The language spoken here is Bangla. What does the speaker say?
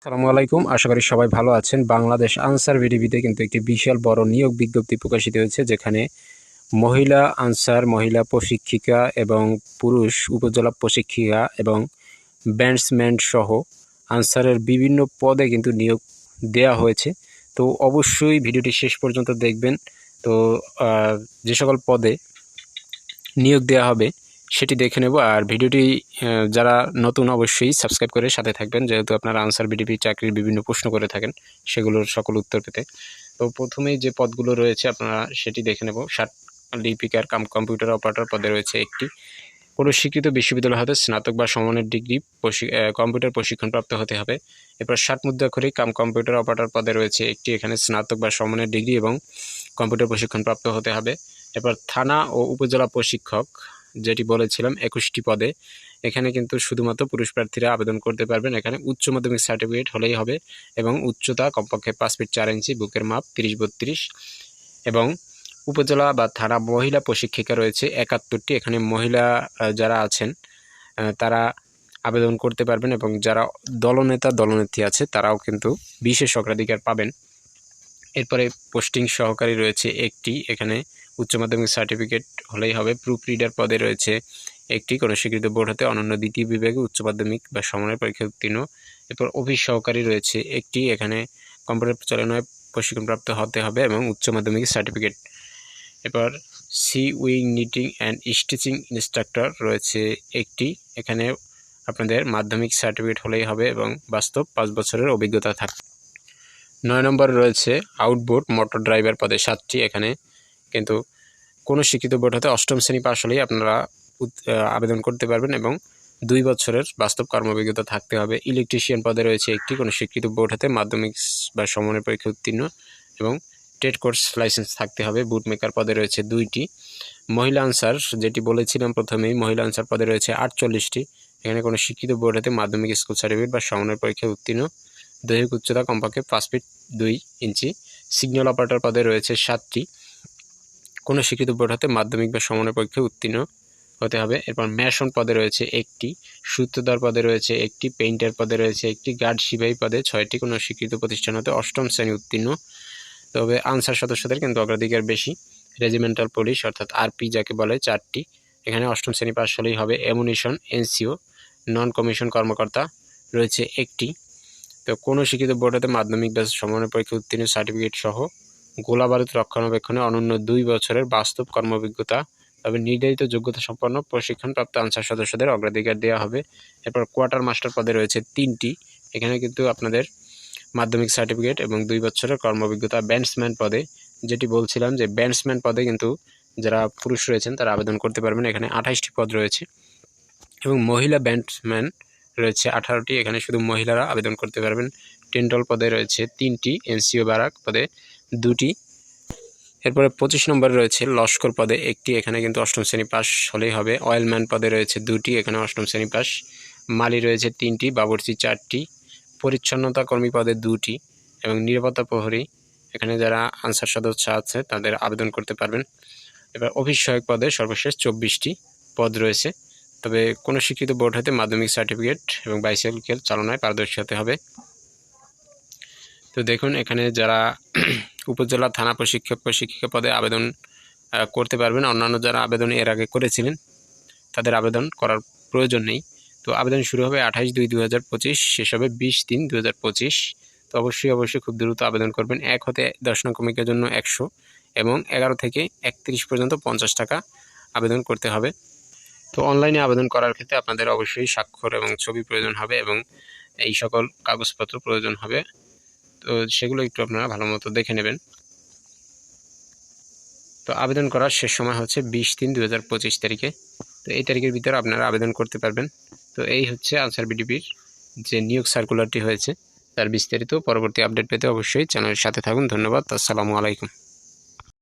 আসসালামু আলাইকুম। আশা করি সবাই ভালো আছেন। বাংলাদেশ আনসার ভিডিপিতে কিন্তু একটি বিশাল বড় নিয়োগ বিজ্ঞপ্তি প্রকাশিত হয়েছে, যেখানে মহিলা আনসার, মহিলা প্রশিক্ষিকা এবং পুরুষ উপজেলা প্রশিক্ষিকা এবং ব্যাটসম্যান সহ আনসারের বিভিন্ন পদে কিন্তু নিয়োগ দেয়া হয়েছে। তো অবশ্যই ভিডিওটি শেষ পর্যন্ত দেখবেন। তো যে সকল পদে নিয়োগ দেওয়া হবে সেটি দেখে নেব। আর ভিডিওটি যারা নতুন অবশ্যই সাবস্ক্রাইব করে সাথে থাকবেন, যেহেতু আপনারা আনসার ভিডিপি চাকরির বিভিন্ন প্রশ্ন করে থাকেন, সেগুলোর সকল উত্তর পেতে। তো প্রথমেই যে পদগুলো রয়েছে আপনারা সেটি দেখে নেব। ষাট লিপিকার কাম কম্পিউটার অপারেটর পদে রয়েছে একটি। কোনো স্বীকৃত বিশ্ববিদ্যালয় হতে স্নাতক বা সমমানের ডিগ্রি কম্পিউটার প্রশিক্ষণপ্রাপ্ত হতে হবে। এরপর 60 মুদ্রাক্ষরিক কাম কম্পিউটার অপারেটর পদে রয়েছে একটি। এখানে স্নাতক বা সমমানের ডিগ্রি এবং কম্পিউটার প্রশিক্ষণপ্রাপ্ত হতে হবে। এরপর থানা ও উপজেলা প্রশিক্ষক, যেটি বলেছিলাম 21টি পদে। এখানে কিন্তু শুধুমাত্র পুরুষ প্রার্থীরা আবেদন করতে পারবেন। এখানে উচ্চ মাধ্যমিক সার্টিফিকেট হলেই হবে এবং উচ্চতা কমপক্ষে 5 ফিট 4 ইঞ্চি, বুকের মাপ 30-32। এবং উপজেলা বা থানা মহিলা প্রশিক্ষিকা রয়েছে 71টি। এখানে মহিলা যারা আছেন তারা আবেদন করতে পারবেন এবং যারা দলনেতা দলনেত্রী আছে তারাও কিন্তু বিশেষ অগ্রাধিকার পাবেন। এরপরে পোস্টিং সহকারী রয়েছে একটি। এখানে উচ্চ মাধ্যমিক সার্টিফিকেট হলেই হবে। প্রুফ রিডার পদে রয়েছে একটি। কোনো স্বীকৃত বোর্ড হতে অনন্য দ্বিতীয় বিভাগে উচ্চ মাধ্যমিক বা সমমানের পরীক্ষায় উত্তীর্ণ। এরপর অফিস সহকারী রয়েছে একটি। এখানে কম্পিউটার চালনায় প্রশিক্ষণপ্রাপ্ত হতে হবে এবং উচ্চ মাধ্যমিক সার্টিফিকেট। এরপর wing knitting and stitching instructor রয়েছে একটি। এখানে আপনাদের মাধ্যমিক সার্টিফিকেট হলেই হবে এবং বাস্তব 5 বছরের অভিজ্ঞতা থাকবে। 9 নম্বর রয়েছে আউটবোর্ড মোটর ড্রাইভার পদে 7টি। এখানে কিন্তু কোনো শিক্ষিত বোর্ড হতে 8ম শ্রেণী পাশ হলেই আপনারা আবেদন করতে পারবেন এবং 2 বছরের বাস্তব কর্মঅভিজ্ঞতা থাকতে হবে। ইলেকট্রিশিয়ান পদে রয়েছে একটি। কোনো শিক্ষিত বোর্ড হতে মাধ্যমিক বা সমমানের পরীক্ষা উত্তীর্ণ এবং ট্রেড কোর্স লাইসেন্স থাকতে হবে। বুট মেকার পদে রয়েছে 2টি। মহিলা আনসার, যেটি বলেছিলাম প্রথমেই, মহিলা আনসার পদে রয়েছে 48টি। এখানে কোনো শিক্ষিত বোর্ড হতে মাধ্যমিক স্কুল সার্টিফিকেট বা সমমানের পরীক্ষায় উত্তীর্ণ, দৈহিক উচ্চতা কমপক্ষে 5 ফিট 2 ইঞ্চি। সিগন্যাল অপারেটর পদে রয়েছে 7টি। কোনো স্বীকৃত বোর্ড হতে মাধ্যমিক বা সমমানের পরীক্ষায় উত্তীর্ণ হতে হবে। এরপর ম্যাশন পদে রয়েছে একটি। সূত্রধর পদে রয়েছে একটি। পেইন্টার পদে রয়েছে একটি। গার্ড সিপাহী পদে 6টি। কোনো স্বীকৃত প্রতিষ্ঠান হতে 8ম শ্রেণী উত্তীর্ণ। তবে আনসার সদস্যদের কিন্তু অগ্রাধিকার বেশি। রেজিমেন্টাল পুলিশ অর্থাৎ আরপি যাকে বলে 4টি। এখানে 8ম শ্রেণী পাশ হলেই হবে। অ্যামুনিশন এনসিও নন কমিশন কর্মকর্তা রয়েছে একটি। তো কোনো শিক্ষিত বোর্ড হতে মাধ্যমিক বা সমমানের পরীক্ষা উত্তীর্ণ সার্টিফিকেট সহ গোলা বারুদ রক্ষণাবেক্ষণে অনন্য 2 বছরের বাস্তব কর্মঅভিজ্ঞতা, তবে নির্ধারিত যোগ্যতা সম্পন্ন প্রশিক্ষণপ্রাপ্ত আনসার সদস্যদের অগ্রাধিকার দেওয়া হবে। এরপর কোয়ার্টার মাস্টার পদে রয়েছে 3টি। এখানে কিন্তু আপনাদের মাধ্যমিক সার্টিফিকেট এবং 2 বছরের কর্মঅভিজ্ঞতা। ব্যাটসম্যান পদে, যেটি বলছিলাম যে ব্যাটসম্যান পদে কিন্তু যারা পুরুষ রয়েছেন তারা আবেদন করতে পারবেন। এখানে 28টি পদ রয়েছে এবং মহিলা ব্যাটসম্যান রয়েছে 18টি। এখানে শুধু মহিলারা আবেদন করতে পারবেন। টেন্ডল পদে রয়েছে 3টি। এনসিও বারাক পদে 2টি। এরপরে 25 নম্বরে রয়েছে লস্কর পদে একটি। এখানে কিন্তু 8ম শ্রেণী পাস হলেই হবে। অয়েলম্যান পদে রয়েছে 2টি। এখানে 8ম শ্রেণী পাস। মালি রয়েছে 3টি। বাবুর্চি 4টি। পরিচ্ছন্নতা কর্মী পদে 2টি এবং নিরাপত্তা প্রহরী, এখানে যারা আনসার সদস্য আছে তাদের আবেদন করতে পারবেন। এবার অফিস সহায়ক পদে সর্বশেষ 24টি পদ রয়েছে। তবে কোনো শিক্ষিত বোর্ড হতে মাধ্যমিক সার্টিফিকেট এবং বাইসাইকেল চালনায় পারদর্শী হতে হবে। তো দেখুন, এখানে যারা উপজেলা থানা প্রশিক্ষিকা পদে আবেদন করতে পারবেন। অন্যান্য যারা আবেদন এর আগে করেছিলেন তাদের আবেদন করার প্রয়োজন নেই। তো আবেদন শুরু হবে 28/2/2025, শেষ হবে 20/3/2025। তো অবশ্যই খুব দ্রুত আবেদন করবেন। 1 হতে 10 নং ক্রমিকের জন্য 100 এবং 11 থেকে 31 পর্যন্ত 50 টাকা আবেদন করতে হবে। তো অনলাইনে আবেদন করার ক্ষেত্রে আপনাদের অবশ্যই স্বাক্ষর এবং ছবি প্রয়োজন হবে এবং এই সকল কাগজপত্র প্রয়োজন হবে। তো সেগুলো একটু আপনারা ভালো মতো দেখে নেবেন। তো আবেদন করার শেষ সময় হচ্ছে 20/3/2025 তারিখে। তো এই তারিখের ভিতরে আপনারা আবেদন করতে পারবেন। তো এই হচ্ছে আনসার ভিডিপির যে নিয়োগ সার্কুলারটি হয়েছে তার বিস্তারিত। পরবর্তী আপডেট পেতে অবশ্যই চ্যানেলের সাথে থাকুন। ধন্যবাদ। আসসালামু আলাইকুম।